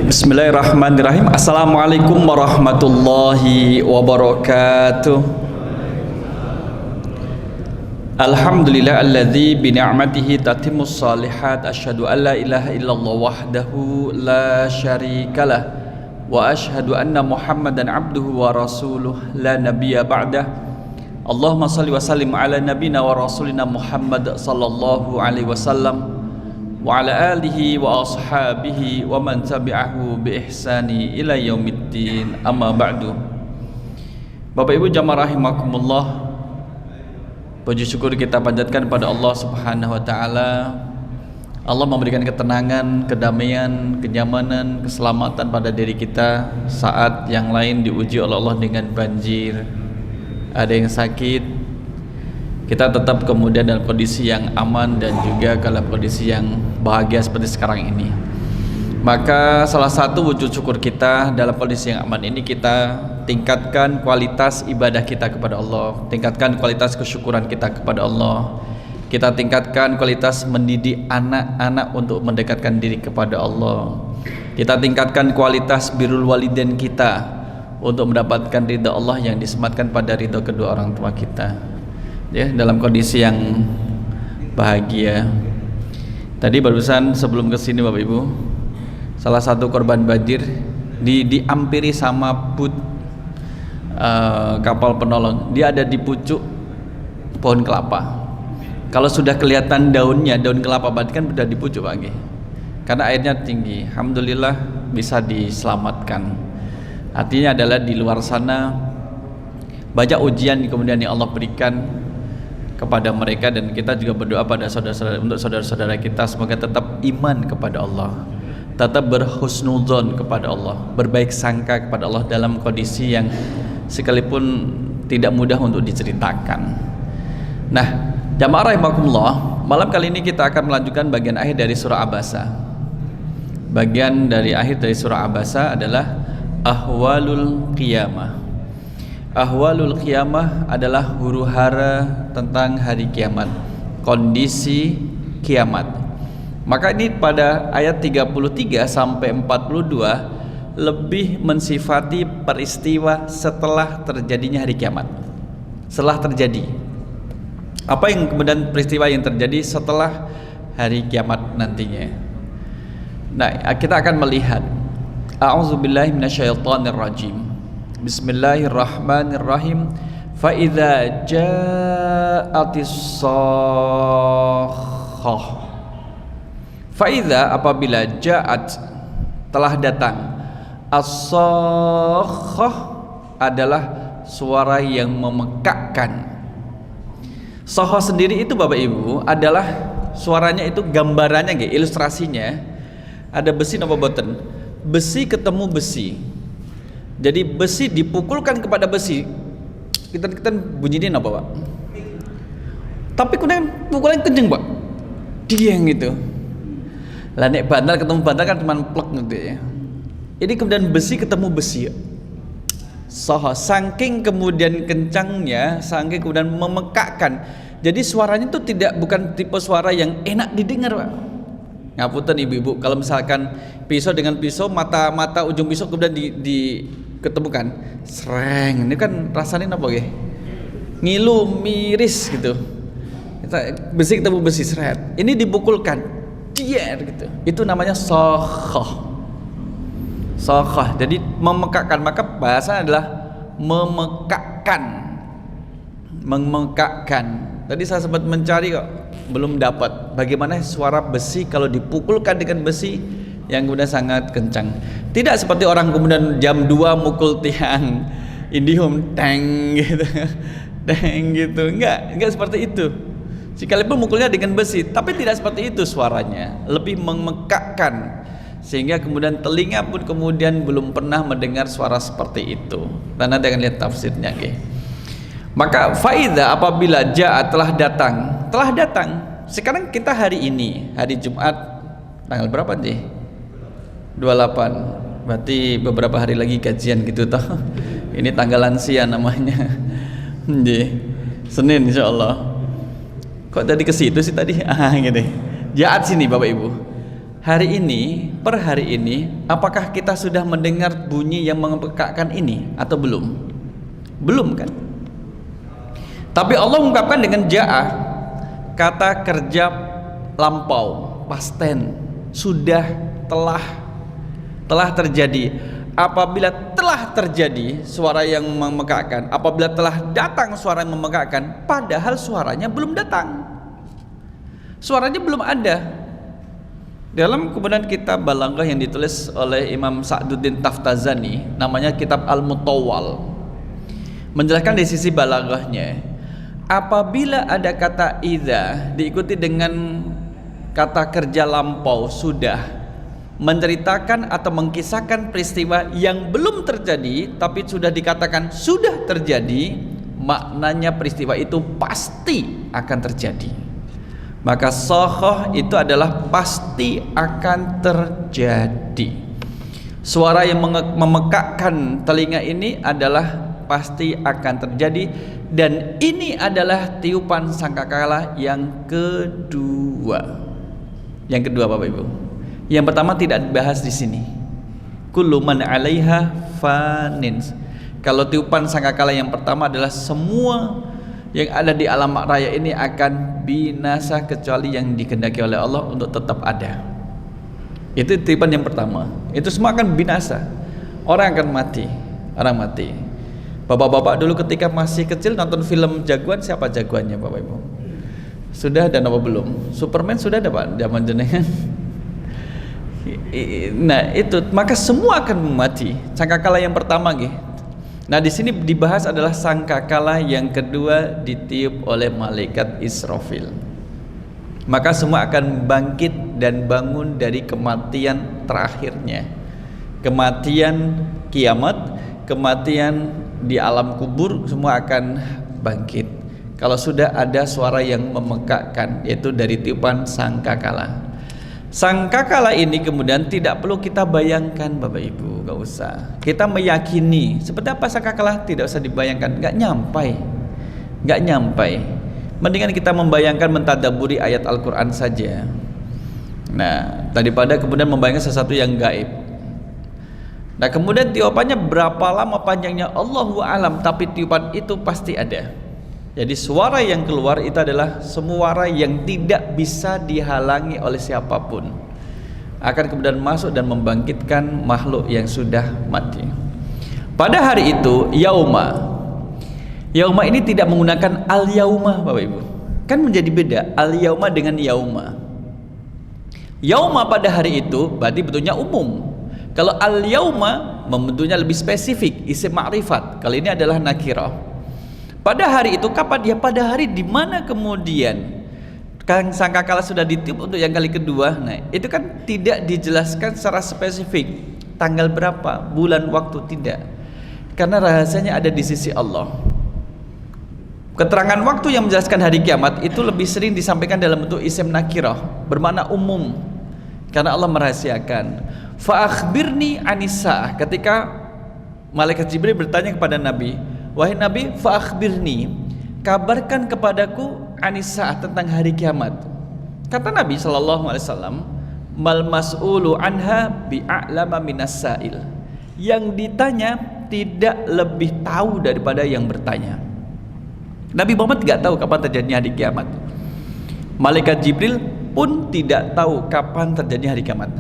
Bismillahirrahmanirrahim. Assalamualaikum warahmatullahi wabarakatuh. Alhamdulillah alladzi bi ni'matihi tatimmus shalihat. Asyhadu an la ilaha illallah wahdahu la syarikalah wa asyhadu anna Muhammadan abduhu wa rasuluh la nabiyya ba'dah. Allahumma shalli wa sallim ala nabiyyina wa rasulina Muhammad sallallahu alaihi wasallam wa ala alihi wa ashabihi wa man tabi'ahu bi ihsani ila yaumiddin, amma ba'du. Bapak Ibu jamaah rahimakumullah, puji syukur kita panjatkan pada Allah Subhanahu wa taala. Allah memberikan ketenangan, kedamaian, kenyamanan, keselamatan pada diri kita saat yang lain diuji oleh Allah dengan banjir, ada yang sakit. Kita tetap kemudian dalam kondisi yang aman dan juga dalam kondisi yang bahagia seperti sekarang ini. Maka salah satu wujud syukur kita dalam kondisi yang aman ini, kita tingkatkan kualitas ibadah kita kepada Allah, tingkatkan kualitas kesyukuran kita kepada Allah, kita tingkatkan kualitas mendidik anak-anak untuk mendekatkan diri kepada Allah, kita tingkatkan kualitas birrul walidain kita untuk mendapatkan ridha Allah yang disematkan pada ridha kedua orang tua kita, ya, dalam kondisi yang bahagia. Tadi barusan sebelum kesini Bapak Ibu, salah satu korban banjir diampiri sama kapal penolong. Dia ada di pucuk pohon kelapa. Kalau sudah kelihatan daunnya, daun kelapa berarti kan sudah di pucuk Pak G. Karena airnya tinggi. Alhamdulillah bisa diselamatkan. Artinya adalah di luar sana banyak ujian kemudian yang Allah berikan kepada mereka, dan kita juga berdoa pada saudara-saudara, untuk saudara-saudara kita semoga tetap iman kepada Allah, tetap berhusnudzon kepada Allah, berbaik sangka kepada Allah dalam kondisi yang sekalipun tidak mudah untuk diceritakan. Nah, jamaah rahimakumullah, malam kali ini kita akan melanjutkan bagian akhir dari surah Abasa. Bagian dari akhir dari surah Abasa adalah ahwalul qiyamah. Ahwalul qiyamah adalah huru-hara tentang hari kiamat, kondisi kiamat. Maka ini pada ayat 33 sampai 42 lebih mensifati peristiwa setelah terjadinya hari kiamat. Setelah terjadi, apa yang kemudian peristiwa yang terjadi setelah hari kiamat nantinya. Nah, kita akan melihat. A'udzubillahi minasyaitonirrajim. Bismillahirrahmanirrahim. Fa idza ja'atis shakhah. Fa idza, apabila ja'at, telah datang, as-shakhah adalah suara yang memekakkan. Shakhah sendiri itu Bapak Ibu adalah suaranya itu, gambarannya nggih, ilustrasinya ada besi napa boten? Besi ketemu besi. Jadi besi dipukulkan kepada besi, kita bunyiin apa Pak? Tapi kemudian pukulan kenceng Pak, dieng gitu. Lah nek bantal ketemu bantal kan cuma plek gitu ya. Ini kemudian besi ketemu besi. Saking kemudian kencangnya, saking kemudian memekakkan. Jadi suaranya itu bukan tipe suara yang enak didengar Pak. Ngapunten ibu-ibu, kalau misalkan pisau dengan pisau, mata ujung pisau kemudian diketemukan, sereng, ini kan rasanya apa ya? Ngilu, miris gitu. Besi ketemu besi, seret. Ini dipukulkan, cier gitu. Itu namanya shakhah. Shakhah. Jadi memekakkan. Maka bahasa adalah memekakkan. Memekakkan. Tadi saya sempat mencari kok, belum dapat bagaimana suara besi kalau dipukulkan dengan besi yang kemudian sangat kencang. Tidak seperti orang kemudian jam 2 mukul tiang Indihome, teng gitu. Teng gitu. Enggak seperti itu. Sekalipun mukulnya dengan besi, tapi tidak seperti itu suaranya, lebih memekakkan sehingga kemudian telinga pun kemudian belum pernah mendengar suara seperti itu. Dan nanti akan lihat tafsirnya nggih. Maka faida, apabila ja'at, telah datang. Sekarang kita hari ini, hari Jumat tanggal berapa sih? 28. Berarti beberapa hari lagi kajian gitu toh. Ini tanggal lansia namanya. Senin insyaallah. Kok tadi ke situ sih tadi? Gitu. Ja'at sini Bapak Ibu. hari ini, per hari ini, apakah kita sudah mendengar bunyi yang memekakkan ini atau belum? Belum kan? Tapi Allah mengungkapkan dengan ja'ah, kata kerja lampau, past tense, sudah, telah terjadi. Apabila telah terjadi suara yang memekakkan, apabila telah datang suara yang memekakkan, padahal suaranya belum datang, suaranya belum ada. Dalam kemudian kitab Balaghah yang ditulis oleh Imam Sa'duddin Taftazani, namanya kitab Al-Mutawwal, menjelaskan dari sisi balaghahnya, apabila ada kata idza diikuti dengan kata kerja lampau sudah, menceritakan atau mengkisahkan peristiwa yang belum terjadi tapi sudah dikatakan sudah terjadi, maknanya peristiwa itu pasti akan terjadi. Maka sahih itu adalah pasti akan terjadi. Suara yang memekakkan telinga ini adalah pasti akan terjadi, dan ini adalah tiupan sangkakala yang kedua. Yang kedua, Bapak Ibu. Yang pertama tidak dibahas di sini. Kullu man 'alaiha fanin. Kalau tiupan sangkakala yang pertama adalah semua yang ada di alam raya ini akan binasa kecuali yang dikehendaki oleh Allah untuk tetap ada. Itu tiupan yang pertama. Itu semua akan binasa. Orang akan mati. Orang mati. Bapak-bapak dulu ketika masih kecil nonton film jagoan, siapa jagoannya Bapak Ibu? Sudah dan apa belum? Superman sudah ada Pak zaman jenengan. Nah itu, maka semua akan mati. Sangkakala yang pertama gitu. Nah di sini dibahas adalah sangkakala yang kedua ditiup oleh malaikat Israfil. Maka semua akan bangkit dan bangun dari kematian terakhirnya, kematian kiamat, kematian di alam kubur, semua akan bangkit kalau sudah ada suara yang memekakkan, yaitu dari tiupan sangkakala. Sangkakala ini kemudian tidak perlu kita bayangkan Bapak Ibu, gak usah kita meyakini seperti apa sangkakala, tidak usah dibayangkan, gak nyampai. Mendingan kita membayangkan, mentadaburi ayat Al-Quran saja. Nah daripada kemudian membayangkan sesuatu yang gaib. Nah kemudian tiupannya berapa lama panjangnya Allahu alam, tapi tiupan itu pasti ada. Jadi suara yang keluar itu adalah suara yang tidak bisa dihalangi oleh siapapun, akan kemudian masuk dan membangkitkan makhluk yang sudah mati. Pada hari itu yauma ini tidak menggunakan al-yauma Bapak Ibu, kan menjadi beda al-yauma dengan yauma. Yauma pada hari itu berarti bentuknya umum. Kalau al-yauma membentuknya lebih spesifik, isim ma'rifat. Kali ini adalah nakirah. Pada hari itu kapan dia? Pada hari di mana kemudian sangkakala sudah ditiup untuk yang kali kedua. Nah itu kan tidak dijelaskan secara spesifik tanggal berapa, bulan, waktu, tidak, karena rahasianya ada di sisi Allah. Keterangan waktu yang menjelaskan hari kiamat itu lebih sering disampaikan dalam bentuk isim nakirah, bermakna umum, karena Allah merahasiakan. Fa akhbirni anisa, ketika malaikat Jibril bertanya kepada Nabi, wahai Nabi, fa akhbirni, kabarkan kepadaku anisa, tentang hari kiamat. Kata Nabi SAW, mal mas'ulu anha bi'a'lama minas sa'il, yang ditanya tidak lebih tahu daripada yang bertanya. Nabi Muhammad tidak tahu kapan terjadinya hari kiamat. Malaikat Jibril pun tidak tahu kapan terjadinya hari kiamat.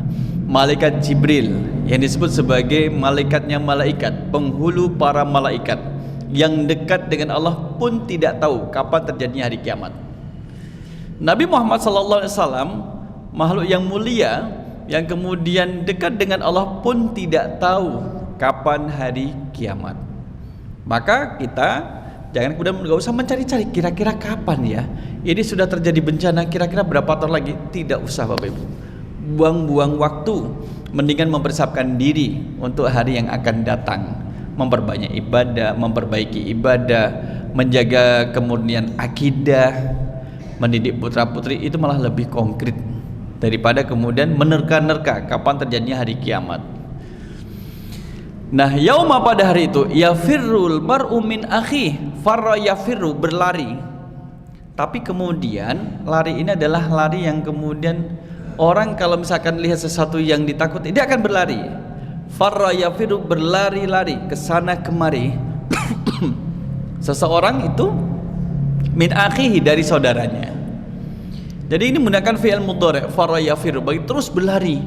Malaikat Jibril yang disebut sebagai malaikatnya malaikat, penghulu para malaikat yang dekat dengan Allah pun tidak tahu kapan terjadinya hari kiamat. Nabi Muhammad SAW, makhluk yang mulia yang kemudian dekat dengan Allah pun tidak tahu kapan hari kiamat. Maka kita jangan kemudian nggak usah mencari-cari kira-kira kapan ya ini sudah terjadi bencana, kira-kira berapa tahun lagi. Tidak usah Bapak Ibu, buang-buang waktu, mendingan mempersiapkan diri untuk hari yang akan datang, memperbanyak ibadah, memperbaiki ibadah, menjaga kemudian akidah, mendidik putra-putri, itu malah lebih konkret daripada kemudian menerka-nerka kapan terjadinya hari kiamat. Nah yauma, pada hari itu, yafirrul mar'u min akhi, farra yafirru, berlari. Tapi kemudian lari ini adalah lari yang kemudian orang kalau misalkan lihat sesuatu yang ditakuti, dia akan berlari. Farra yafiru, berlari-lari ke sana kemari. Seseorang itu min akhihi, dari saudaranya. Jadi ini menggunakan fi'il mudhari', farra yafiru, bagi terus berlari.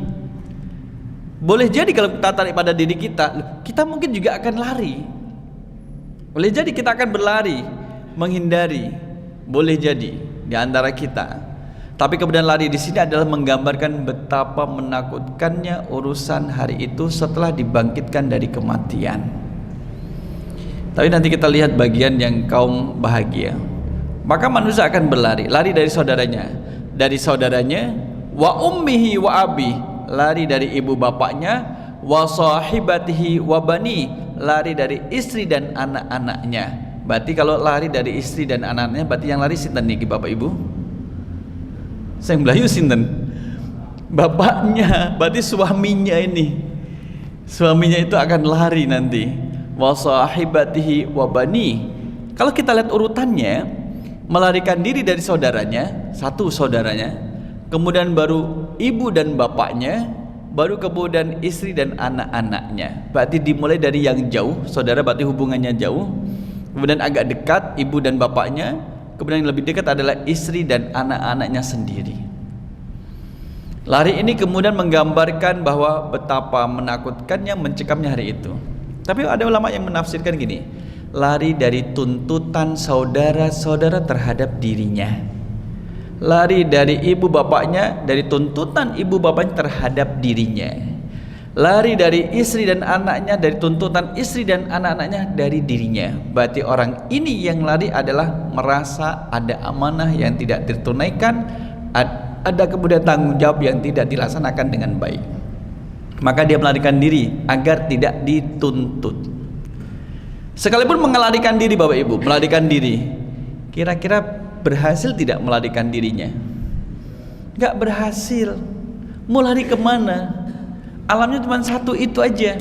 Boleh jadi kalau kita tarik pada diri kita, kita mungkin juga akan lari. Boleh jadi kita akan berlari, menghindari. Boleh jadi di antara kita. Tapi kemudian lari di sini adalah menggambarkan betapa menakutkannya urusan hari itu setelah dibangkitkan dari kematian. Tapi nanti kita lihat bagian yang kaum bahagia. Maka manusia akan berlari, lari dari saudaranya, wa ummihi wa abi, lari dari ibu bapaknya, wa sahibatihi wa bani, lari dari istri dan anak-anaknya. Berarti kalau lari dari istri dan anak-anaknya, berarti yang lari sinten niki Bapak Ibu? Saya Melayu sinten? Bapaknya, berarti suaminya ini. Suaminya itu akan lari nanti. Wa sahibatihi wa bani. Kalau kita lihat urutannya, melarikan diri dari saudaranya, satu saudaranya, kemudian baru ibu dan bapaknya, baru kemudian istri dan anak-anaknya. Berarti dimulai dari yang jauh, saudara berarti hubungannya jauh. Kemudian agak dekat ibu dan bapaknya, kemudian yang lebih dekat adalah istri dan anak-anaknya sendiri. Lari ini kemudian menggambarkan bahwa betapa menakutkannya, mencekamnya hari itu. Tapi ada ulama yang menafsirkan gini, lari dari tuntutan saudara-saudara terhadap dirinya, lari dari ibu bapaknya, dari tuntutan ibu bapaknya terhadap dirinya, lari dari istri dan anaknya, dari tuntutan istri dan anak-anaknya dari dirinya. Berarti orang ini yang lari adalah merasa ada amanah yang tidak ditunaikan, ada kemudian tanggung jawab yang tidak dilaksanakan dengan baik. Maka dia melarikan diri agar tidak dituntut. Sekalipun melarikan diri Bapak Ibu, melarikan diri, kira-kira berhasil tidak melarikan dirinya? Gak berhasil. Mau lari kemana? Alamnya cuma satu itu aja.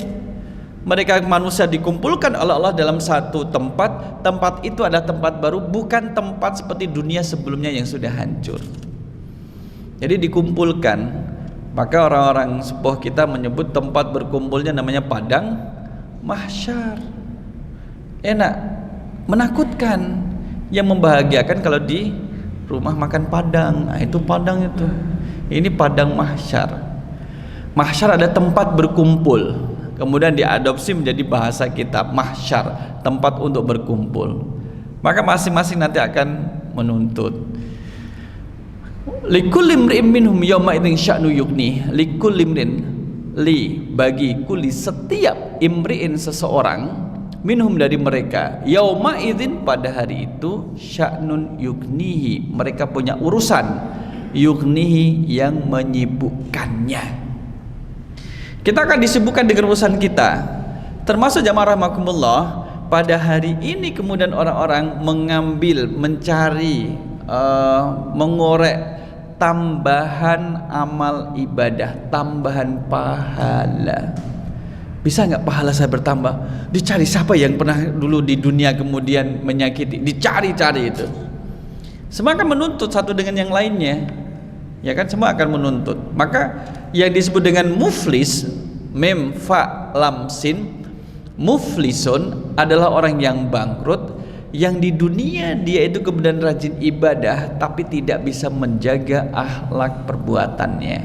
Mereka manusia dikumpulkan oleh Allah dalam satu tempat. Tempat itu adalah tempat baru, bukan tempat seperti dunia sebelumnya yang sudah hancur. Jadi dikumpulkan. Maka orang-orang sepuh kita menyebut tempat berkumpulnya namanya padang mahsyar. Enak, menakutkan. Yang membahagiakan kalau di rumah makan padang. Nah, itu padang itu. Ini padang mahsyar. Mahsyar ada tempat berkumpul, kemudian diadopsi menjadi bahasa kita mahsyar, tempat untuk berkumpul. Maka masing-masing nanti akan menuntut. Likulli imri'in minhum yawma idzin sya'nu yughni. Likulli imri'in, li, bagi kulli, setiap imri'in, seseorang, minhum, dari mereka, yauma idzin, pada hari itu, sya'nun yughnihi, mereka punya urusan, yughnihi, yang menyibukkannya. Kita akan disibukkan dengan urusan kita, termasuk jamaah rahimakumullah. Pada hari ini kemudian orang-orang mengambil, mencari, mengorek tambahan amal ibadah, tambahan pahala. Bisa nggak pahala saya bertambah? Dicari siapa yang pernah dulu di dunia kemudian menyakiti, dicari-cari itu. Semua akan menuntut satu dengan yang lainnya, ya kan? Semua akan menuntut. Maka yang disebut dengan muflis, mem fa lam sin, muflisun adalah orang yang bangkrut, yang di dunia dia itu kemudian rajin ibadah tapi tidak bisa menjaga akhlak perbuatannya.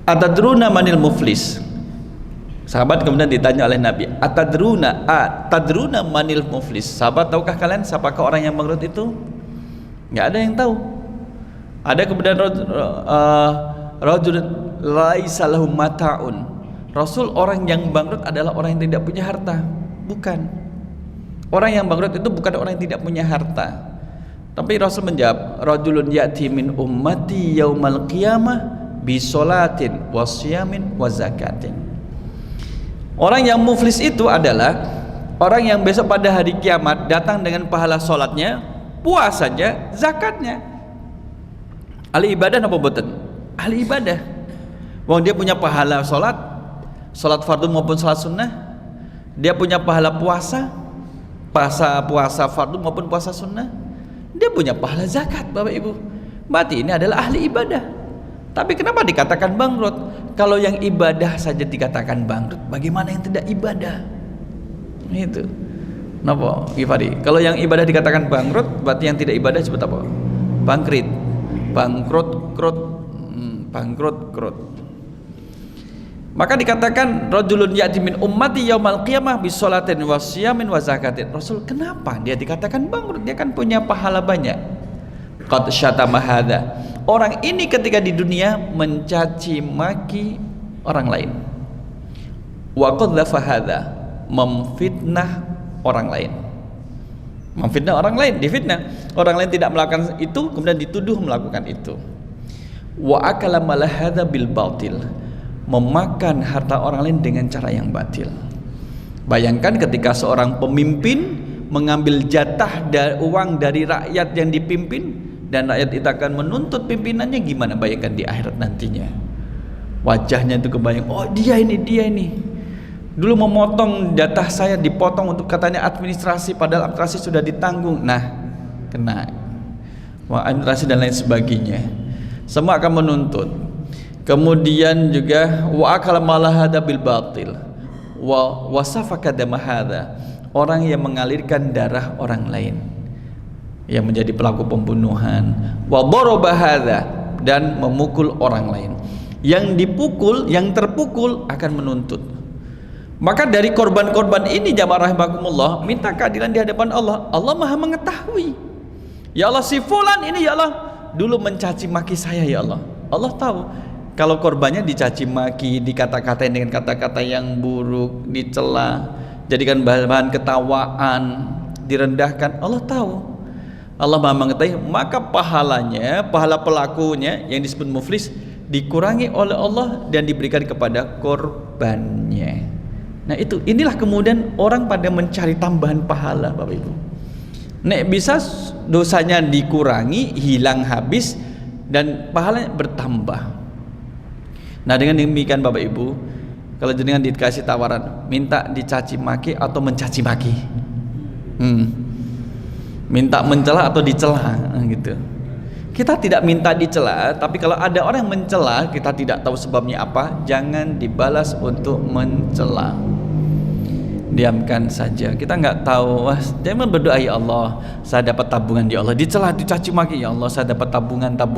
Atadruna manil muflis? Sahabat kemudian ditanya oleh Nabi, atadruna manil muflis? Sahabat, tahukah kalian siapakah orang yang bangkrut itu? Nggak ada yang tahu. Ada kemudian rajul laisa lahu mata'un. Rasul, orang yang bangkrut adalah orang yang tidak punya harta. Bukan. Orang yang bangkrut itu bukan orang yang tidak punya harta. Tapi Rasul menjawab, rajulun ya'ti min ummati yaumal qiyamah bi sholatin wa siyamin wa zakatin. Orang yang muflis itu adalah orang yang besok pada hari kiamat datang dengan pahala sholatnya, puasanya, zakatnya. Ahli ibadah apa boten? Ahli ibadah. Wong dia punya pahala sholat fardu maupun sholat sunnah. Dia punya pahala puasa fardu maupun puasa sunnah. Dia punya pahala zakat, Bapak Ibu. Berarti ini adalah ahli ibadah. Tapi kenapa dikatakan bangkrut? Kalau yang ibadah saja dikatakan bangkrut, bagaimana yang tidak ibadah? Itu. Kenapa, Gifari? Kalau yang ibadah dikatakan bangkrut, berarti yang tidak ibadah disebut apa? Bangkrit. Bangkrut, krut. Bangkrut, krut. Maka dikatakan rajulun ya'ti min ummati yaumal qiyamah bi sholatin wa siyamin wa zakatin. Rasul, kenapa dia dikatakan bangkrut? Dia kan punya pahala banyak. Qad syatama hadza. Orang ini ketika di dunia mencaci maki orang lain. Wa qadzafa hadza, memfitnah orang lain. Memfitnah orang lain, difitnah. Orang lain tidak melakukan itu, kemudian dituduh melakukan itu. Wa akala mal hadza bil batil, memakan harta orang lain dengan cara yang batil. Bayangkan ketika seorang pemimpin mengambil jatah uang dari rakyat yang dipimpin, dan rakyat itu akan menuntut pimpinannya, gimana bayangkan di akhirat nantinya. Wajahnya itu kebayang, oh dia ini dulu memotong jatah saya, dipotong untuk katanya administrasi, padahal administrasi sudah ditanggung. Nah, kena administrasi dan lain sebagainya, semua akan menuntut. Kemudian juga wa akala malahada bil batil wa wasafaka damahada, orang yang mengalirkan darah orang lain, yang menjadi pelaku pembunuhan, wa daraba hadza, dan memukul orang lain. Yang dipukul, yang terpukul akan menuntut. Maka dari korban-korban ini jamaah rahimakumullah, minta keadilan di hadapan Allah. Allah Maha mengetahui. Ya Allah, si fulan ini ya Allah dulu mencaci maki saya ya Allah. Allah tahu. Kalau korbannya dicaci maki, dikata-katain dengan kata-kata yang buruk, dicela, jadikan bahan ketawaan, direndahkan, Allah tahu. Allah Maha mengetahui, maka pahalanya, pahala pelakunya yang disebut muflis dikurangi oleh Allah dan diberikan kepada korbannya. Nah itu, inilah kemudian orang pada mencari tambahan pahala, Bapak Ibu. Nek bisa dosanya dikurangi, hilang habis, dan pahalanya bertambah. Nah dengan demikian Bapak Ibu, kalau jenengan dikasih tawaran, minta dicaci maki atau mencaci maki, minta mencela atau dicela, gitu. Kita tidak minta dicela, tapi kalau ada orang yang mencela, kita tidak tahu sebabnya apa, jangan dibalas untuk mencela. Diamkan saja. Kita nggak tahu, wah, jangan berdoa, ya Allah, saya dapat tabungan, ya Allah. Dicela, dicaci maki, ya Allah, saya dapat tabungan apa?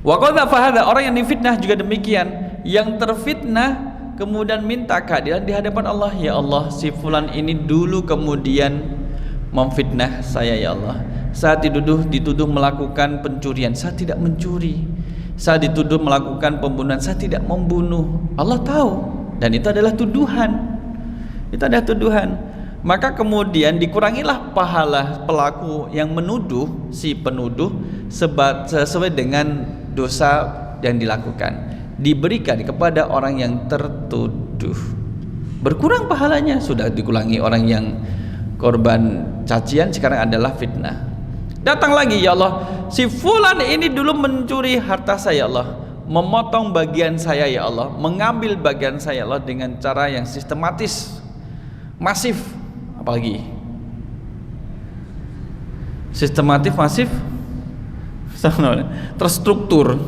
Wa qadha fahadha, orang yang difitnah juga demikian. Yang terfitnah kemudian minta keadilan di hadapan Allah. Ya Allah, si fulan ini dulu kemudian memfitnah saya, ya Allah. Saya dituduh melakukan pencurian, saya tidak mencuri. Saya dituduh melakukan pembunuhan, saya tidak membunuh. Allah tahu, dan itu adalah tuduhan. Itu adalah tuduhan. Maka kemudian dikurangilah pahala pelaku yang menuduh, si penuduh, sesuai dengan dosa yang dilakukan, diberikan kepada orang yang tertuduh. Berkurang pahalanya, sudah dikurangi orang yang korban cacian, sekarang adalah fitnah. Datang lagi, ya Allah, si fulan ini dulu mencuri harta saya, ya Allah, memotong bagian saya, ya Allah, mengambil bagian saya, ya Allah, dengan cara yang sistematis, masif, apalagi sistematif, masif, terstruktur.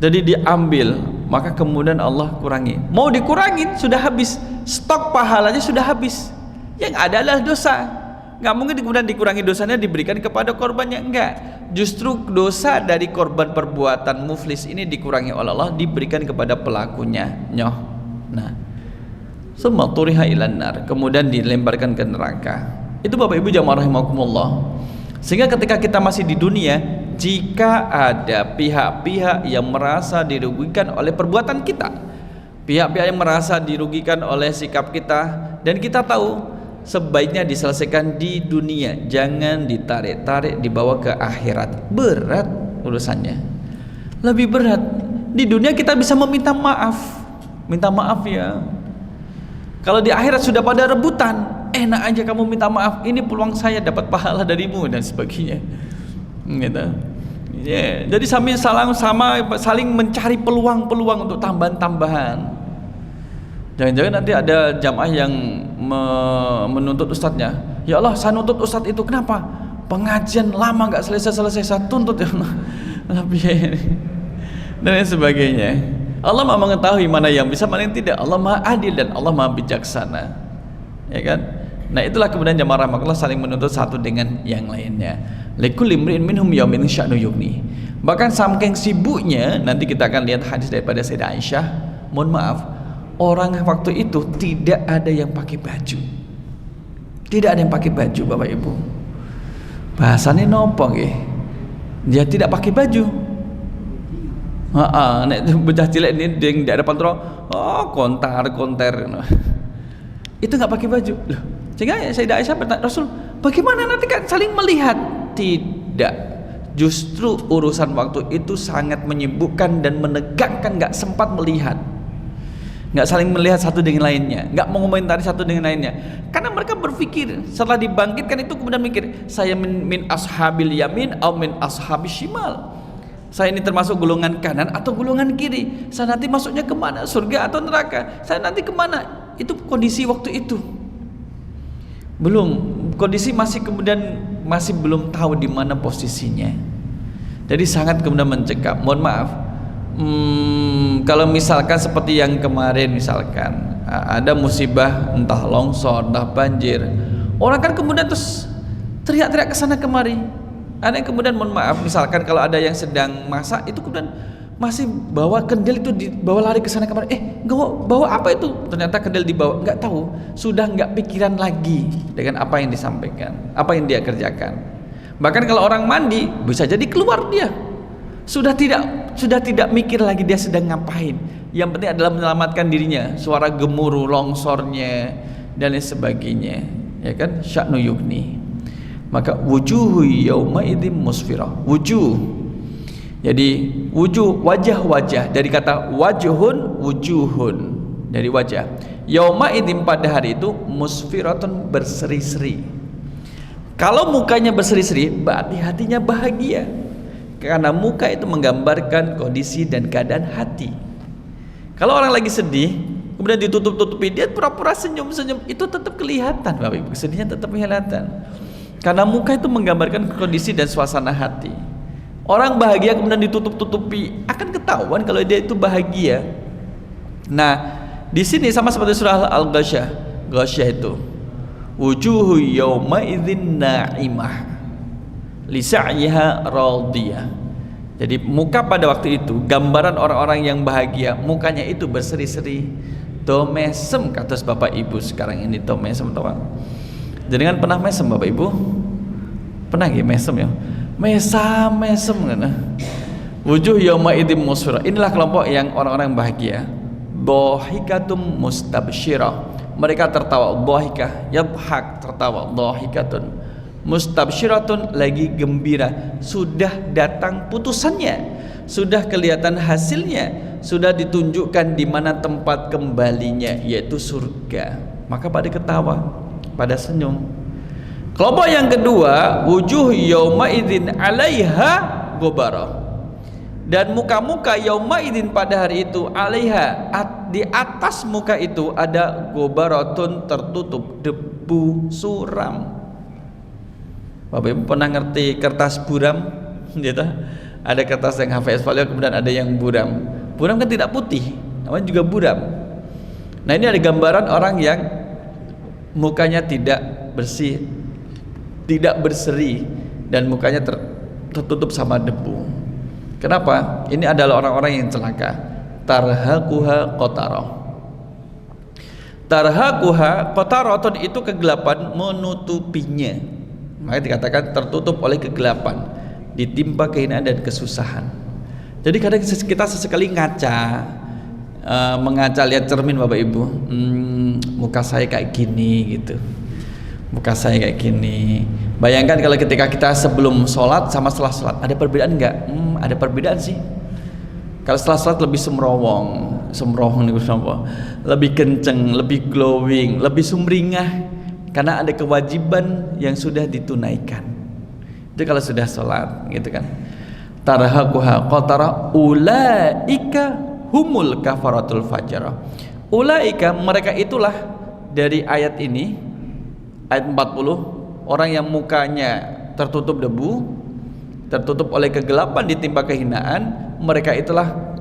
Jadi diambil, maka kemudian Allah kurangi. Mau dikurangin sudah habis, stok pahalanya sudah habis. Yang ada adalah dosa. Nggak mungkin kemudian dikurangi dosanya diberikan kepada korbannya, enggak. Justru dosa dari korban perbuatan muflis ini dikurangi oleh Allah, diberikan kepada pelakunya. Nah, summa turiha ilan nar, kemudian dilemparkan ke neraka. Itu Bapak Ibu jamaah rahimakumullah. Sehingga ketika kita masih di dunia, jika ada pihak-pihak yang merasa dirugikan oleh perbuatan kita, pihak-pihak yang merasa dirugikan oleh sikap kita, dan kita tahu sebaiknya diselesaikan di dunia, jangan ditarik-tarik dibawa ke akhirat. Berat urusannya, lebih berat. Di dunia kita bisa meminta maaf, minta maaf ya. Kalau di akhirat sudah pada rebutan, enak aja kamu minta maaf, ini peluang saya dapat pahala darimu dan sebagainya, gitu. Yeah. Jadi saling mencari peluang-peluang untuk tambahan-tambahan. Jangan-jangan nanti ada jamaah yang menuntut ustadznya, ya Allah, saya nuntut ustadz itu, kenapa? pengajian lama nggak selesai, saya tuntut ya Allah lebih dan lain sebagainya. Allah Maha mengetahui mana yang bisa, mana yang tidak. Allah Maha adil dan Allah Maha bijaksana, ya kan? Nah itulah kemudian jamaah rahmatullah saling menuntut satu dengan yang lainnya. Likulli imri'in minhum yawmin sya'nu yughni. Bahkan saking sibuknya, nanti kita akan lihat hadis daripada Sayyidah Aisyah. Mohon maaf, orang waktu itu tidak ada yang pakai baju. Tidak ada yang pakai baju, Bapak Ibu. Bahasanya nopo nggih? Dia tidak pakai baju. Nek bocah cilik ini ding dak ada pantro, konter. Itu nggak pakai baju. Loh, sehingga Sayyidah Aisyah bertanya, Rasul, bagaimana nanti kan saling melihat? Tidak. Justru urusan waktu itu sangat menyibukkan dan menegangkan, nggak sempat melihat, nggak saling melihat satu dengan lainnya, nggak mengomentari satu dengan lainnya, karena mereka berpikir setelah dibangkitkan itu kemudian mikir, saya min ashabil yamin atau min ashabis shimal, saya ini termasuk golongan kanan atau golongan kiri, saya nanti masuknya kemana, surga atau neraka, saya nanti kemana. Itu kondisi waktu itu belum, kondisi masih belum tahu di mana posisinya. Jadi sangat kemudian mencekam. Mohon maaf, kalau misalkan seperti yang kemarin, misalkan ada musibah, entah longsor, entah banjir, orang kan kemudian terus teriak-teriak ke sana kemari. Ada yang kemudian, mohon maaf, misalkan kalau ada yang sedang masak, itu kemudian masih bawa kendil, itu dibawa lari ke sana kemari. Bawa apa itu? Ternyata kendil dibawa, nggak tahu, sudah nggak pikiran lagi dengan apa yang disampaikan, apa yang dia kerjakan. Bahkan kalau orang mandi, bisa jadi keluar dia sudah tidak mikir lagi dia sedang ngapain. Yang penting adalah menyelamatkan dirinya, suara gemuruh longsornya dan lain sebagainya, ya kan? Sya'nu yughni. Maka wujuhu yauma idzim musfirah. Jadi wajah-wajah dari kata wajhun, wujuhun, dari wajah. Yauma idzin, pada hari itu, musfiratun, berseri-seri. Kalau mukanya berseri-seri, berarti hatinya bahagia, karena muka itu menggambarkan kondisi dan keadaan hati. Kalau orang lagi sedih kemudian ditutup-tutupi, dia pura-pura senyum-senyum, itu tetap kelihatan, Bapak Ibu, kesedihannya tetap kelihatan, karena muka itu menggambarkan kondisi dan suasana hati. Orang bahagia kemudian ditutup-tutupi, akan ketahuan kalau dia itu bahagia. Nah, di sini sama seperti surah Al-Ghasyiyah itu, wujuhu yawma idzin na'imah li sa'yiha radiyah. Jadi muka pada waktu itu gambaran orang-orang yang bahagia, mukanya itu berseri-seri, tomesem, kata Bapak Ibu sekarang ini, tomesem, tahu? Jadi kan pernah mesem Bapak Ibu? Pernah nggih mesem ya? Mesem kan. Wujuh yauma idzin musfirah. Inilah kelompok yang orang-orang bahagia. Dhahikatum mustabsyirah. Mereka tertawa, dhahikah, yadhak, tertawa, dhahikatun. Mustabsyiratun, lagi gembira, sudah datang putusannya, sudah kelihatan hasilnya, sudah ditunjukkan di mana tempat kembalinya, yaitu surga. Maka pada ketawa, pada senyum. Kelompok yang kedua, wujuh yauma idzin 'alaiha ghabarah. Dan muka-muka yauma idzin pada hari itu, 'alaiha, di atas muka itu ada ghabaratun, tertutup debu suram. Bapak Ibu pernah ngerti kertas buram? Gitu. Ada kertas yang HVS folio, kemudian ada yang buram. Buram kan tidak putih, namanya juga buram. Nah, ini ada gambaran orang yang mukanya tidak bersih, tidak berseri, dan mukanya tertutup sama debu. Kenapa? Ini adalah orang-orang yang celaka. Tarhaquha qatarah. Tarhaquha qataratun, itu kegelapan menutupinya. Maka dikatakan tertutup oleh kegelapan, ditimpa kehinaan dan kesusahan. Jadi kadang kita sesekali mengaca lihat cermin Bapak Ibu, muka saya kayak gini gitu, muka saya kayak gini. Bayangkan kalau ketika kita sebelum sholat sama setelah sholat, ada perbedaan enggak? Ada perbedaan sih. Kalau setelah sholat lebih semrohong nih, lebih kenceng, lebih glowing, lebih sumringah, karena ada kewajiban yang sudah ditunaikan. Itu kalau sudah sholat, gitu kan. Tarhaquha qatara ulaika humul kafaratul fajr. Ulaika, mereka itulah, dari ayat ini, ayat 40, orang yang mukanya tertutup debu, tertutup oleh kegelapan, ditimpa kehinaan, mereka itulah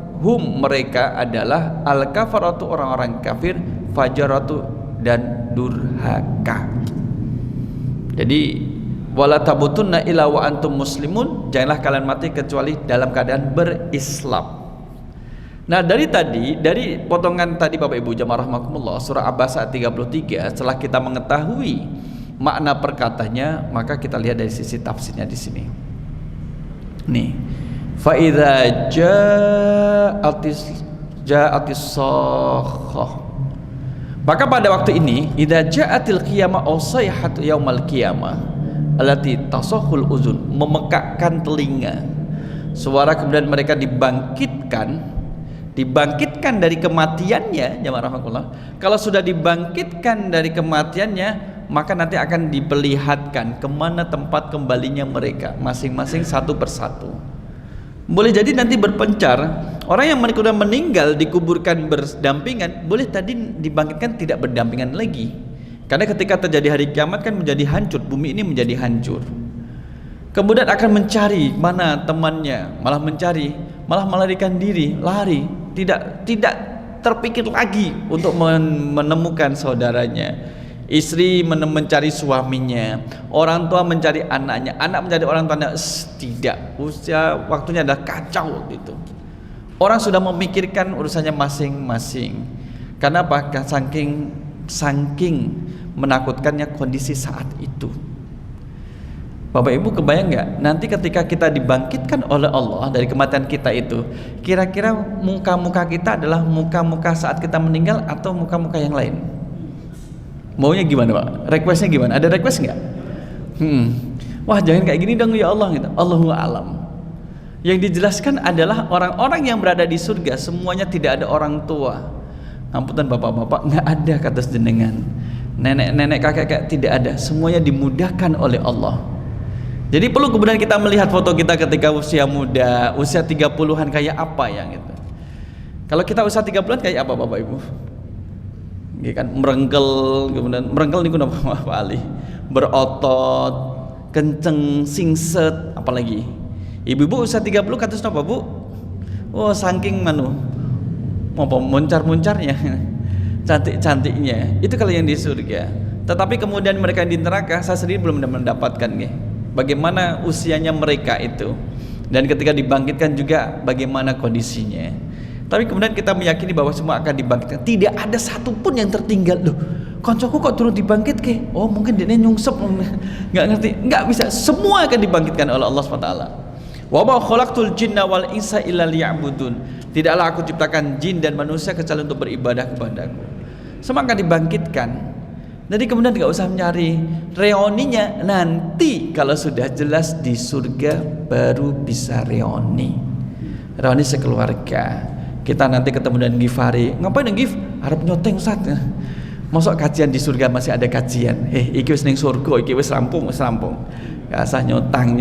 mereka adalah al-kafaratu, orang-orang kafir, fajaratu, dan durhaka. Jadi wala tabutunna illa wa antum muslimun, janganlah kalian mati kecuali dalam keadaan berislam. Nah, dari potongan tadi Bapak Ibu jamaah rahimakumullah, surah Abasa 33, setelah kita mengetahui makna perkatanya, maka kita lihat dari sisi tafsirnya di sini. Nih, fa idza ja'atis sakhah, maka pada waktu ini idza ja'atil qiyamah aw sayhatu yaumal qiyamah allati tasahhul uzun, memekakkan telinga, suara kemudian mereka dibangkitkan dari kematiannya. Jamaah rahmatullah, kalau sudah dibangkitkan dari kematiannya, maka nanti akan diperlihatkan kemana tempat kembalinya mereka masing-masing satu persatu. Boleh jadi nanti berpencar. Orang yang meninggal dikuburkan berdampingan, boleh tadi dibangkitkan tidak berdampingan lagi. Karena ketika terjadi hari kiamat kan menjadi hancur, bumi ini menjadi hancur. Kemudian akan mencari mana temannya, malah melarikan diri, lari, tidak terpikir lagi untuk menemukan saudaranya. Istri mencari suaminya, orang tua mencari anaknya, anak mencari orang tuanya. Tidak, usia waktunya adalah kacau gitu. Orang sudah memikirkan urusannya masing-masing. Karena apa? Saking menakutkannya kondisi saat itu. Bapak Ibu kebayang nggak? Nanti ketika kita dibangkitkan oleh Allah dari kematian kita itu, kira-kira muka-muka kita adalah muka-muka saat kita meninggal atau muka-muka yang lain? Maunya gimana Pak? Requestnya gimana? Ada request nggak? Wah jangan kayak gini dong ya Allah gitu. Allahu a'lam. Yang dijelaskan adalah orang-orang yang berada di surga semuanya tidak ada orang tua. Amputan bapak-bapak nggak ada kata jenengan. Nenek-nenek kakek-kakek tidak ada. Semuanya dimudahkan oleh Allah. Jadi perlu kemudian kita melihat foto kita ketika usia muda, usia 30-an kayak apa yang itu. Kalau kita usia 30-an kayak apa Bapak Ibu? Ya kan, kemudian merengkel niku napa Pak Ali? Berotot, kenceng, singset, apalagi. Ibu-ibu usia 30 kados napa, Bu? Oh, saking muncar-muncarnya. Cantik-cantiknya. Itu kalau yang di surga. Tetapi kemudian mereka di neraka, saya sendiri belum mendapatkan nggih. Bagaimana usianya mereka itu, dan ketika dibangkitkan juga bagaimana kondisinya. Tapi kemudian kita meyakini bahwa semua akan dibangkitkan, tidak ada satupun yang tertinggal. Loh, koncoku kok turun dibangkit ke? Oh mungkin dia nyungsep, nggak ngerti, nggak bisa. Semua akan dibangkitkan oleh Allah SWT. Wa ma khalaqtul jinna wal insa illa liya'budun. Tidaklah aku ciptakan jin dan manusia kecuali untuk beribadah kepadaku. Semua akan dibangkitkan. Jadi kemudian nggak usah mencari reuninya, nanti kalau sudah jelas di surga baru bisa reuni sekeluarga. Kita nanti ketemu dengan Gifari, ngapain yang Gif? Harap nyoteng Ustaz. Masuk kajian di surga masih ada kajian. Iki wis ning surga, iki wis rampung. Gak usah nyoteng.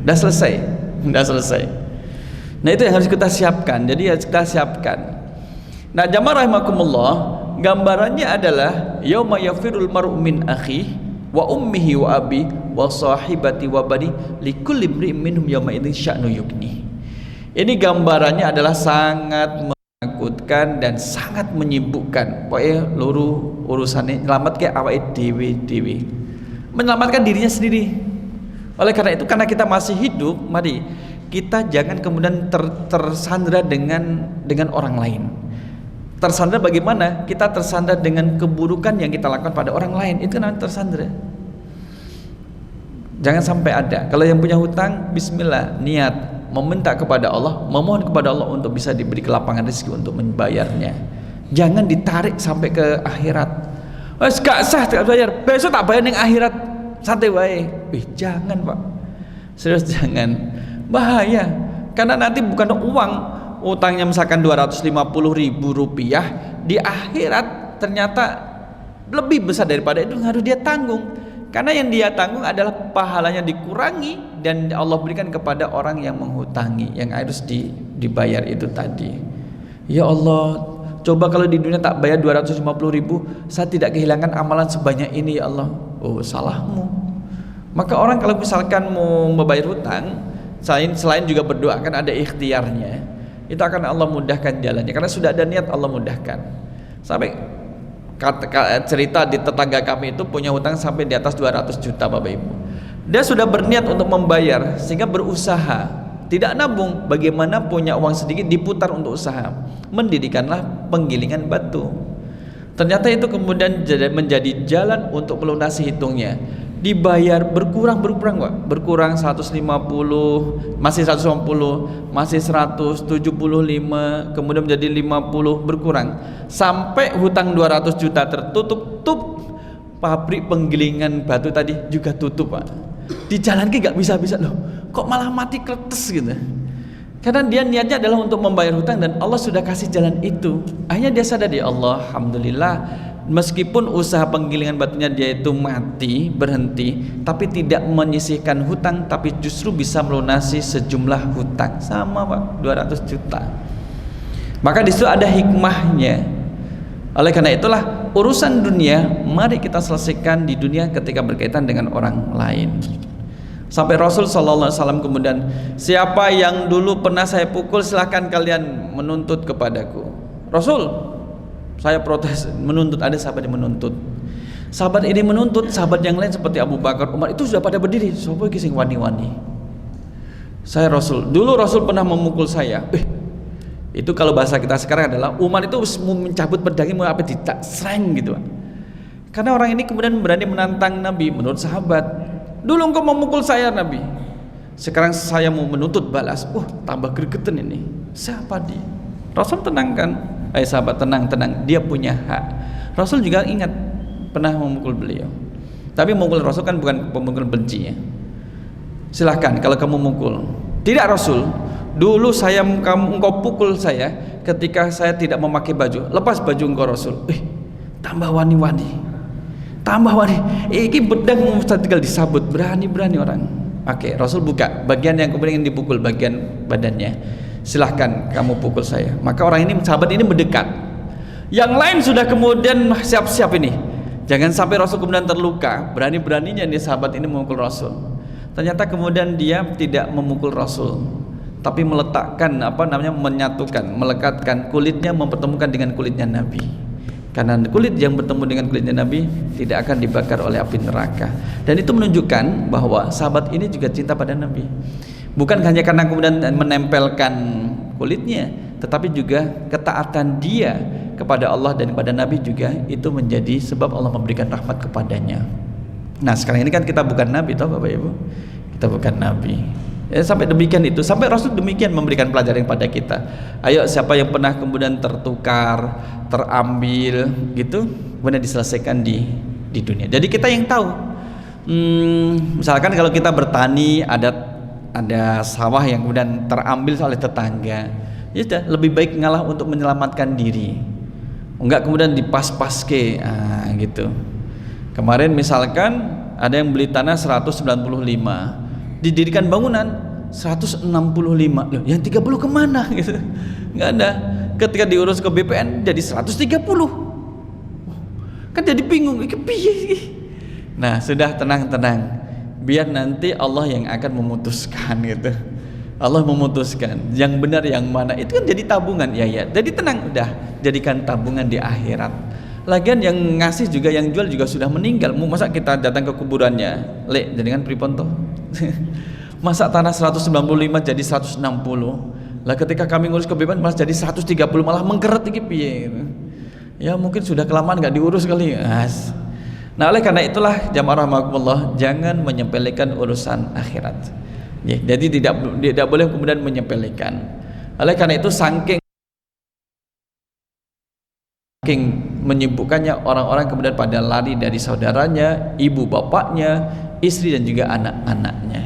Udah selesai. Nah itu yang harus kita siapkan. Jadi harus kita siapkan. Nah jamaah rahimakumullah, gambarannya adalah yauma yafirul mar'u min akhi wa ummihi wa abi wa sahibati wa bani likulli imri'in minhum yauma idzin sya'nu yughni. Ini gambarannya adalah sangat menakutkan dan sangat menyibukkan. Pokoknya luruh urusannya nyelamatkan awake dhewe. Menyelamatkan dirinya sendiri. Oleh karena itu, karena kita masih hidup, mari kita jangan kemudian tersandra dengan orang lain. Tersandra bagaimana? Kita tersandra dengan keburukan yang kita lakukan pada orang lain, itu namanya tersandra. Jangan sampai ada. Kalau yang punya hutang, bismillah, niat meminta kepada Allah, memohon kepada Allah untuk bisa diberi kelapangan rezeki untuk membayarnya. Jangan ditarik sampai ke akhirat. Wes gak sah tak bayar, besok tak bayar ning akhirat. Santai wae. Jangan, Pak. Serius jangan. Bahaya. Karena nanti bukan uang, utangnya misalkan 250.000 rupiah, di akhirat ternyata lebih besar daripada itu, harus dia tanggung. Karena yang dia tanggung adalah pahalanya dikurangi dan Allah berikan kepada orang yang menghutangi, yang harus dibayar itu tadi. Ya Allah, coba kalau di dunia tak bayar 250.000, saya tidak kehilangan amalan sebanyak ini ya Allah. Oh salahmu. Maka orang kalau misalkan mau membayar hutang, selain juga berdoa, kan ada ikhtiarnya, itu akan Allah mudahkan jalannya, karena sudah ada niat Allah mudahkan. Sampai cerita di tetangga kami itu punya hutang sampai di atas 200 juta Bapak Ibu. Dia sudah berniat untuk membayar, sehingga berusaha, tidak nabung, bagaimana punya uang sedikit diputar untuk usaha. Mendirikanlah penggilingan batu. Ternyata itu kemudian menjadi jalan untuk melunasi hitungnya. Dibayar berkurang Pak. Berkurang 150, masih 150, masih 175, kemudian menjadi 50, berkurang sampai hutang 200 juta tertutup. Pabrik penggilingan batu tadi juga tutup Pak. Dijalankan nggak bisa-bisa loh. Kok malah mati kletes gitu. Karena dia niatnya adalah untuk membayar hutang dan Allah sudah kasih jalan itu. Akhirnya dia sadar, ya Allah, alhamdulillah, meskipun usaha penggilingan batunya dia itu mati, berhenti, tapi tidak menyisihkan hutang, tapi justru bisa melunasi sejumlah hutang. Sama Pak, 200 juta. Maka di situ ada hikmahnya. Oleh karena itulah urusan dunia mari kita selesaikan di dunia ketika berkaitan dengan orang lain. Sampai Rasul SAW kemudian, siapa yang dulu pernah saya pukul silahkan kalian menuntut kepadaku. Rasul, saya protes, menuntut. Ada sahabat yang menuntut. Sahabat ini menuntut, sahabat yang lain seperti Abu Bakar, Umar itu sudah pada berdiri. Sopo iki sing wani-wani. Saya Rasul, dulu Rasul pernah memukul saya. Itu kalau bahasa kita sekarang adalah Umar itu mau mencabut pedangnya, mau apa tidak sereng gitu. Karena orang ini kemudian berani menantang Nabi menurut sahabat. Dulu engkau memukul saya Nabi, sekarang saya mau menuntut balas. Tambah gregetan ini. Siapa dia? Rasul tenangkan, sahabat tenang, dia punya hak. Rasul juga ingat pernah memukul beliau, tapi memukul Rasul kan bukan pemukul benci ya. Silahkan kalau kamu mukul. Tidak Rasul, dulu engkau pukul saya ketika saya tidak memakai baju. Lepas baju engkau Rasul. Tambah wani-wani. Iki bedang mesti tinggal disabut, berani orang. Oke, Rasul buka bagian yang kemudian dipukul, bagian badannya. Silahkan kamu pukul saya. Maka orang ini, sahabat ini mendekat. Yang lain sudah kemudian siap-siap ini. Jangan sampai Rasul kemudian terluka. Berani-beraninya nih sahabat ini memukul Rasul. Ternyata kemudian dia tidak memukul Rasul, tapi meletakkan menyatukan, melekatkan kulitnya, mempertemukan dengan kulitnya Nabi. Karena kulit yang bertemu dengan kulitnya Nabi tidak akan dibakar oleh api neraka. Dan itu menunjukkan bahwa sahabat ini juga cinta pada Nabi. Bukan hanya karena kemudian menempelkan kulitnya, tetapi juga ketaatan dia kepada Allah dan kepada Nabi juga itu menjadi sebab Allah memberikan rahmat kepadanya. Nah sekarang ini kan kita bukan Nabi toh Bapak Ibu, kita bukan Nabi. Sampai demikian itu, sampai Rasul demikian memberikan pelajaran kepada kita. Ayo siapa yang pernah kemudian tertukar, terambil gitu, kemudian diselesaikan di dunia. Jadi kita yang tahu. Misalkan kalau kita bertani, ada sawah yang kemudian terambil oleh tetangga, ya sudah lebih baik ngalah untuk menyelamatkan diri. Enggak kemudian dipas-paske, gitu. Kemarin misalkan ada yang beli tanah 195, didirikan bangunan 165, loh yang 30 kemana gitu, nggak ada. Ketika diurus ke BPN jadi 130, kan jadi bingung iki piye. Nah sudah, tenang, biar nanti Allah yang akan memutuskan gitu. Allah memutuskan yang benar yang mana, itu kan jadi tabungan ya. Jadi tenang, udah jadikan tabungan di akhirat. Lagian yang ngasih juga, yang jual juga sudah meninggal. Masa kita datang ke kuburannya, jadikan pripon toh. Masa tanah 195 jadi 160. Lah ketika kami ngurus ke BPN malah jadi 130, malah mengkeret iki piye. Ya mungkin sudah kelamaan enggak diurus kali. Nah oleh karena itulah jamaah rahimakumullah, jangan menyepelekan urusan akhirat. Ya, jadi tidak boleh kemudian menyepelekan. Oleh karena itu saking menyibukkannya orang-orang kemudian pada lari dari saudaranya, ibu bapaknya, istri dan juga anak-anaknya.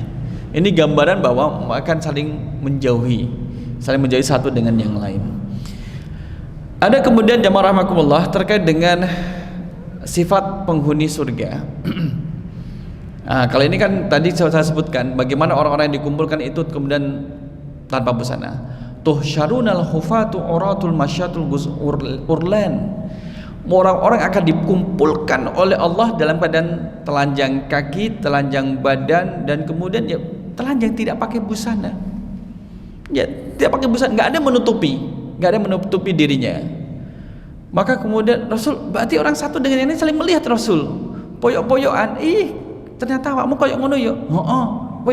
Ini gambaran bahwa akan saling menjauhi satu dengan yang lain. Ada kemudian jamaah rahimakumullah terkait dengan sifat penghuni surga. Kalau ini kan tadi saya sebutkan bagaimana orang-orang yang dikumpulkan itu kemudian tanpa busana. Tuhsyarunal hufatu uratul masyatul urlan. Orang-orang akan dikumpulkan oleh Allah dalam keadaan telanjang kaki, telanjang badan, dan kemudian ya telanjang, tidak pakai busana. Ya, tidak pakai busana, nggak ada menutupi dirinya. Maka kemudian Rasul, berarti orang satu dengan ini saling melihat Rasul. Poyok-poyokan, ternyata awakmu koyok ngono yo. Heeh,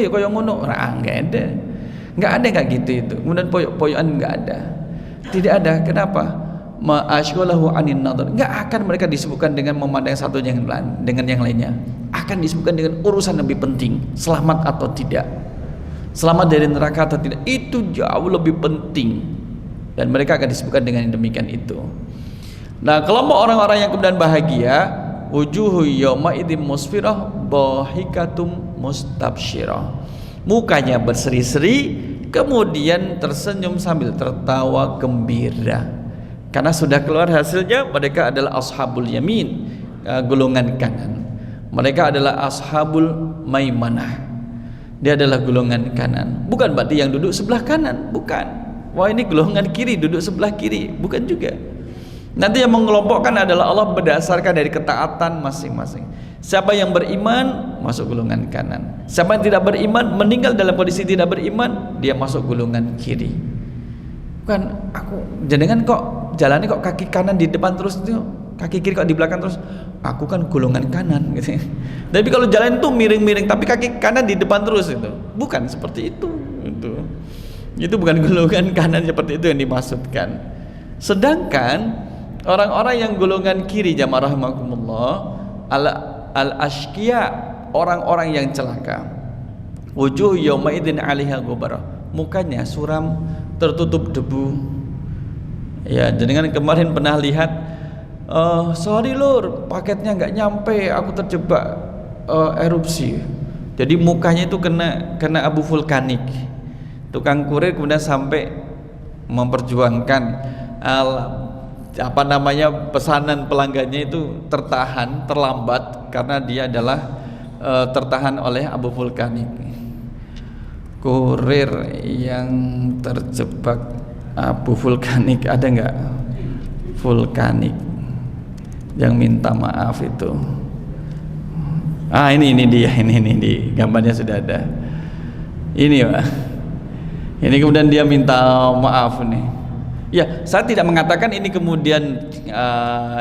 koyok ngono. Nggak ada kayak gitu itu. Kemudian poyok-poyokan nggak ada. Tidak ada. Kenapa? Ma'ashghalahu 'anin nadhar. Enggak akan mereka disibukkan dengan memandang satu dengan yang lainnya. Akan disibukkan dengan urusan lebih penting, selamat atau tidak. Selamat dari neraka atau tidak, itu jauh lebih penting. Dan mereka akan disibukkan dengan yang demikian itu. Nah, kelompok orang-orang yang kemudian bahagia, wujuhu yawma idzin musfirah dhahikatum mustabsyirah. Mukanya berseri-seri, kemudian tersenyum sambil tertawa gembira. Karena sudah keluar hasilnya, mereka adalah ashabul yamin, golongan kanan. Mereka adalah ashabul maimanah, dia adalah golongan kanan. Bukan berarti yang duduk sebelah kanan, bukan. Wah, ini golongan kiri, duduk sebelah kiri, bukan juga. Nanti yang mengelompokkan adalah Allah berdasarkan dari ketaatan masing-masing. Siapa yang beriman masuk golongan kanan, siapa yang tidak beriman, meninggal dalam kondisi tidak beriman, dia masuk golongan kiri. Bukan aku jenengan kok jalannya kok kaki kanan di depan terus, kaki kiri kok di belakang terus. Aku kan golongan kanan gitu. Tapi kalau jalan itu miring-miring tapi kaki kanan di depan terus, itu bukan seperti itu. Itu bukan golongan kanan seperti itu yang dimaksudkan. Sedangkan orang-orang yang golongan kiri, jamaah rahimakumullah, al-ashqiya, orang-orang yang celaka. Wujuh yauma idzin 'alaiha ghabarah. Mukanya suram, tertutup debu. Ya, jenengan kemarin pernah lihat, sorry lur, paketnya nggak nyampe, aku terjebak erupsi. Jadi mukanya itu kena abu vulkanik. Tukang kurir kemudian sampai memperjuangkan pesanan pelanggannya itu terlambat karena dia adalah tertahan oleh abu vulkanik. Kurir yang terjebak abu vulkanik, ada nggak vulkanik yang minta maaf itu? Ini dia, ini gambarnya sudah ada. Ini Pak, ini kemudian dia minta maaf nih. Ya, saya tidak mengatakan ini kemudian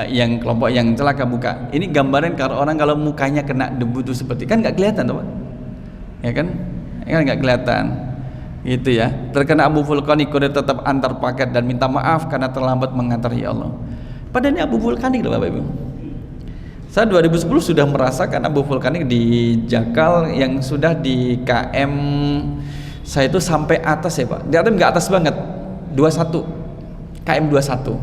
yang kelompok yang celaka muka. Ini gambaran kalau orang kalau mukanya kena debu itu seperti, kan nggak kelihatan tuh Pak, ya kan nggak kelihatan gitu ya. Terkena abu vulkanik, kurir tetap antar paket dan minta maaf karena terlambat mengantar, ya Allah. Padahal ini abu vulkanik loh Bapak Ibu. Saya 2010 sudah merasakan abu vulkanik di Jakal yang sudah di KM saya itu sampai atas ya Pak. Di atas nggak atas banget, 21 KM 21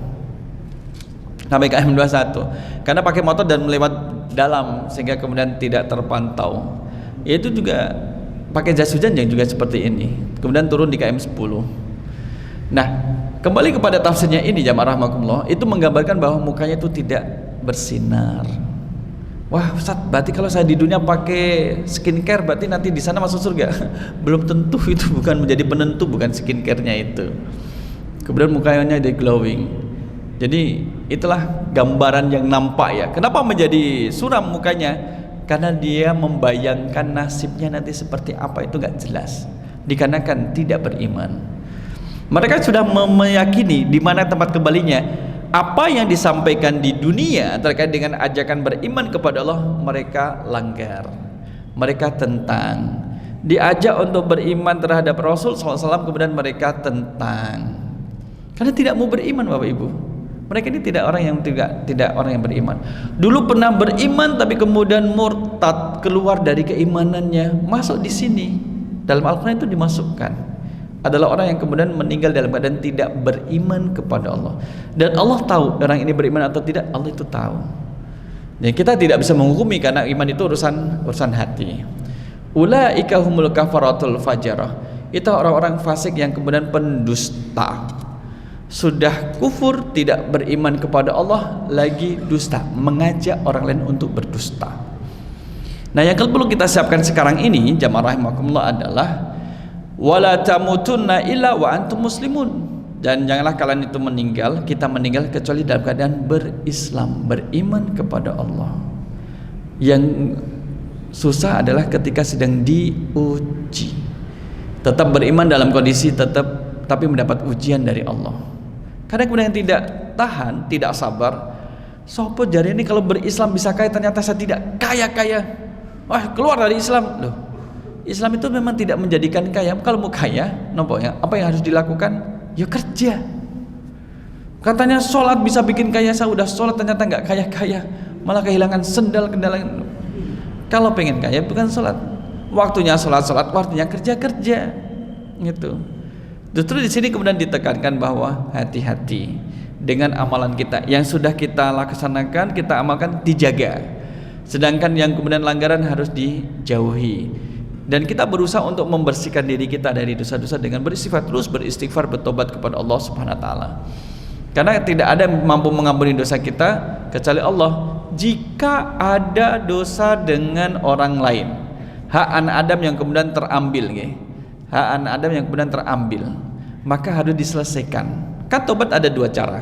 sampai KM 21 karena pakai motor dan melewat dalam sehingga kemudian tidak terpantau. Itu juga pakai jas hujan yang juga seperti ini, kemudian turun di KM 10. Nah, kembali kepada tafsirnya ini, jamaah rahmakumullah, itu menggambarkan bahwa mukanya itu tidak bersinar. Wah Ustaz, berarti kalau saya di dunia pakai skincare berarti nanti di sana masuk surga? Belum tentu, itu bukan menjadi penentu, bukan skincare-nya itu. Kemudian mukanya jadi glowing. Jadi itulah gambaran yang nampak ya. Kenapa menjadi suram mukanya? Karena dia membayangkan nasibnya nanti seperti apa, itu gak jelas, dikarenakan tidak beriman. Mereka sudah meyakini di mana tempat kembalinya. Apa yang disampaikan di dunia terkait dengan ajakan beriman kepada Allah, mereka langgar, mereka tentang. Diajak untuk beriman terhadap Rasul SAW, kemudian mereka tentang, karena tidak mau beriman Bapak Ibu. Mereka ini tidak orang yang beriman. Dulu pernah beriman tapi kemudian murtad, keluar dari keimanannya, masuk di sini. Dalam Al-Quran itu dimasukkan. Adalah orang yang kemudian meninggal dalam keadaan tidak beriman kepada Allah. Dan Allah tahu orang ini beriman atau tidak, Allah itu tahu. Dan kita tidak bisa menghukumi karena iman itu urusan hati. Ulaika humul kafaratul fajarah. Itu orang-orang fasik yang kemudian pendusta. Sudah kufur, tidak beriman kepada Allah, lagi dusta, mengajak orang lain untuk berdusta. Nah, yang perlu kita siapkan sekarang ini, jamaah rahimakumullah, adalah wala tamutunna illa wa antum muslimun. Dan janganlah kalian itu meninggal, kita meninggal kecuali dalam keadaan berislam, beriman kepada Allah. Yang susah adalah ketika sedang diuji. Tetap beriman dalam kondisi tapi mendapat ujian dari Allah. Karena kemudian tidak tahan, tidak sabar. Sopo jari ini kalau berislam bisa kaya, ternyata saya tidak kaya. Wah, keluar dari Islam. Loh, Islam itu memang tidak menjadikan kaya. Kalau mau kaya, nampaknya apa yang harus dilakukan? Ya kerja. Katanya sholat bisa bikin kaya, saya udah sholat ternyata nggak kaya, malah kehilangan sendal kendalan. Kalau pengen kaya bukan sholat, waktunya sholat, waktunya kerja, gitu. Justru di sini kemudian ditekankan bahwa hati-hati dengan amalan kita yang sudah kita laksanakan, kita amalkan, dijaga. Sedangkan yang kemudian langgaran harus dijauhi. Dan kita berusaha untuk membersihkan diri kita dari dosa-dosa dengan terus beristighfar, bertobat kepada Allah Subhanahu wa taala. Karena tidak ada yang mampu mengampuni dosa kita kecuali Allah. Jika ada dosa dengan orang lain, hak anak Adam yang kemudian terambil, hak anak Adam yang kemudian terambil, maka harus diselesaikan. Kan tobat ada dua cara.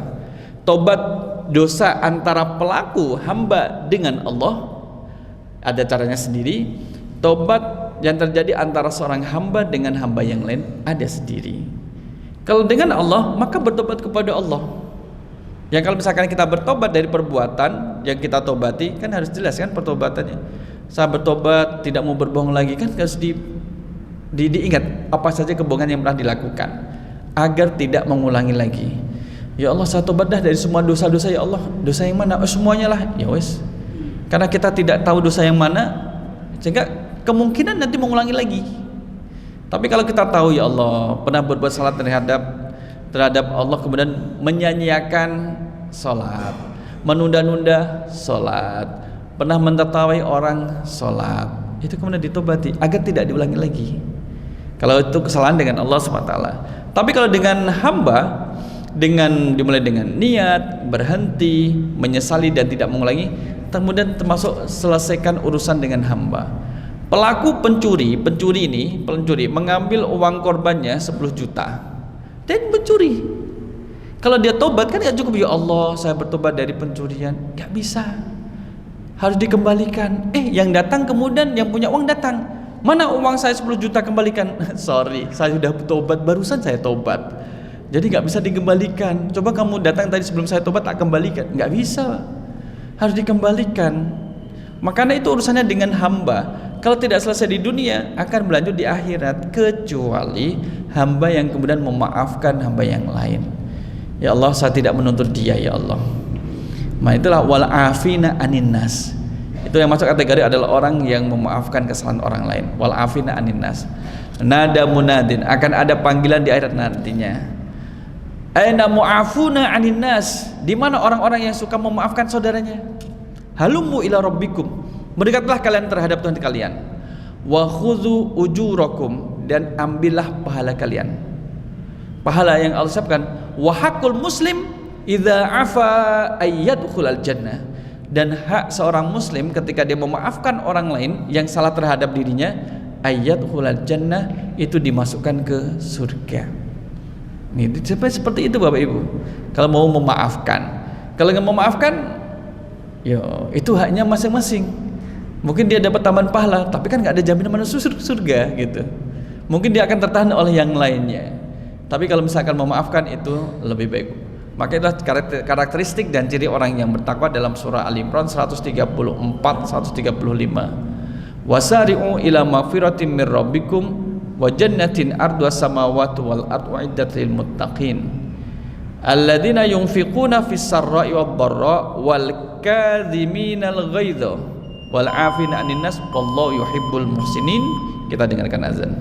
Tobat dosa antara pelaku hamba dengan Allah, ada caranya sendiri. Tobat yang terjadi antara seorang hamba dengan hamba yang lain ada sendiri. Kalau dengan Allah, maka bertobat kepada Allah. Yang kalau misalkan kita bertobat dari perbuatan yang kita tobati, kan harus jelas kan pertobatannya. Saya bertobat tidak mau berbohong lagi, kan harus diingat apa saja kebohongan yang pernah dilakukan agar tidak mengulangi lagi. Ya Allah, saya tobat dah dari semua dosa-dosa, ya Allah. Dosa yang mana? Semuanya lah. Ya wes. Karena kita tidak tahu dosa yang mana, sehingga kemungkinan nanti mengulangi lagi. Tapi kalau kita tahu, ya Allah, pernah berbuat salah terhadap Allah, kemudian menyanyiakan salat, menunda-nunda salat, pernah mentertawai orang salat, itu kemudian ditobati agar tidak diulangi lagi. Kalau itu kesalahan dengan Allah SWT. Tapi kalau dengan hamba, dimulai dengan niat, berhenti, menyesali dan tidak mengulangi, kemudian termasuk selesaikan urusan dengan hamba. Pelaku pencuri mengambil uang korbannya 10 juta dan mencuri. Kalau dia tobat kan gak cukup, ya Allah saya bertobat dari pencurian, gak bisa, harus dikembalikan. Yang datang kemudian yang punya uang datang, mana uang saya 10 juta, kembalikan. Sorry, saya sudah tobat, barusan saya tobat, jadi gak bisa dikembalikan. Coba kamu datang tadi sebelum saya tobat, tak kembalikan, gak bisa, harus dikembalikan. Makanya itu urusannya dengan hamba. Kalau tidak selesai di dunia, akan berlanjut di akhirat, kecuali hamba yang kemudian memaafkan hamba yang lain. Ya Allah, saya tidak menuntut dia, ya Allah. Nah, itulah wal afina anin nas. Itu yang masuk kategori adalah orang yang memaafkan kesalahan orang lain. Wal afina anin nas. Nada munadin, akan ada panggilan di akhirat nantinya. Aina mu'afuna anin nas, di mana orang-orang yang suka memaafkan saudaranya? Halumu ila rabbikum, mendekatlah kalian terhadap Tuhan kalian. Wa khudhu ujurakum, dan ambillah pahala kalian. Pahala yang Allah siapkan. Wa haqqul muslim idza afa ayyadkhulal jannah, dan hak seorang muslim ketika dia memaafkan orang lain yang salah terhadap dirinya, ayyadkhulal jannah, itu dimasukkan ke surga. Ini seperti itu Bapak Ibu. Kalau mau memaafkan, kalau nggak memaafkan, ya itu haknya masing-masing. Mungkin dia dapat tambahan pahala, tapi kan nggak ada jaminan masuk surga gitu. Mungkin dia akan tertahan oleh yang lainnya. Tapi kalau misalkan memaafkan, itu lebih baik. Maka itulah karakteristik dan ciri orang yang bertakwa dalam surah Al-Imran 134 135. Wasari'u ila magfiratin mir rabbikum wa jannatin ardha samawati wal ardu uiddat lil muttaqin alladzina yunfiquna fis sarra'i wad dharra wal kadhiminal ghaidha wal 'afina 'anil nas wallahu yuhibbul muhsinin. Kita dengarkan azan.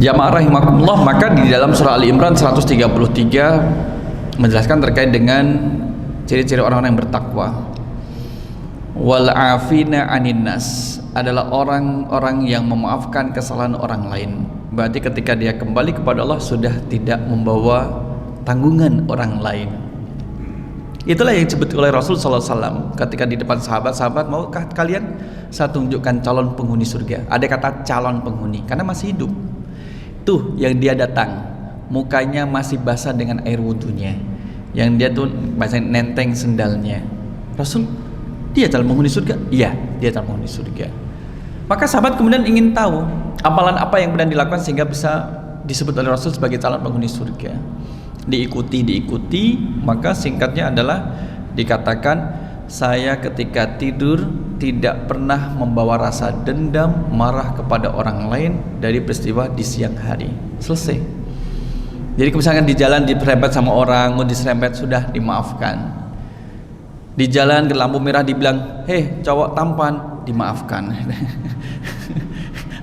Jamaah rahimakumullah, maka di dalam surah Ali Imran 133 menjelaskan terkait dengan ciri-ciri orang-orang yang bertakwa. Wal afina anin nas adalah orang-orang yang memaafkan kesalahan orang lain. Berarti ketika dia kembali kepada Allah sudah tidak membawa tanggungan orang lain. Itulah yang disebut oleh Rasul SAW ketika di depan sahabat-sahabat, maukah kalian saya tunjukkan calon penghuni surga? Ada kata calon penghuni karena masih hidup. Tuh yang dia datang, mukanya masih basah dengan air wudunya, yang dia tuh masih nenteng sendalnya. Rasul, dia calon penghuni surga? Iya, dia calon penghuni surga. Maka sahabat kemudian ingin tahu amalan apa yang benar dilakukan sehingga bisa disebut oleh Rasul sebagai calon penghuni surga. Diikuti, maka singkatnya adalah dikatakan, saya ketika tidur tidak pernah membawa rasa dendam, marah kepada orang lain dari peristiwa di siang hari. Selesai. Jadi misalkan di jalan diserempet sama orang, mau diserempet sudah dimaafkan. Di jalan ke lampu merah dibilang, hei cowok tampan, dimaafkan.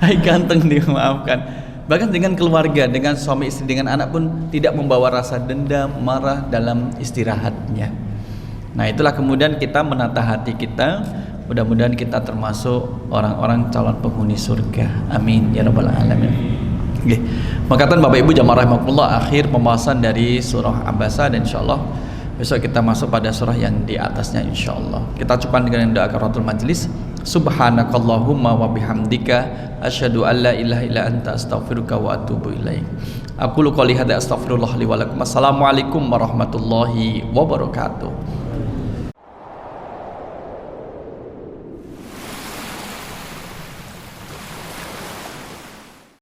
Hai ganteng, dimaafkan. Bahkan dengan keluarga, dengan suami istri, dengan anak pun tidak membawa rasa dendam, marah dalam istirahatnya. Nah itulah kemudian kita menata hati kita, mudah-mudahan kita termasuk orang-orang calon penghuni surga. Amin ya rabbal alamin. Oke. Makatan Bapak Ibu jamaah rahimakumullah, akhir pembahasan dari surah Abasa, dan insyaallah besok kita masuk pada surah yang di atasnya insyaallah. Kita cukupkan dengan doa kafaratul majlis. Subhanakallahumma wa bihamdika asyhadu an la ilaha illa anta astaghfiruka wa atubu ilaik. Aku qouli hadza astaghfirullah li wa lakum. Assalamualaikum warahmatullahi wabarakatuh.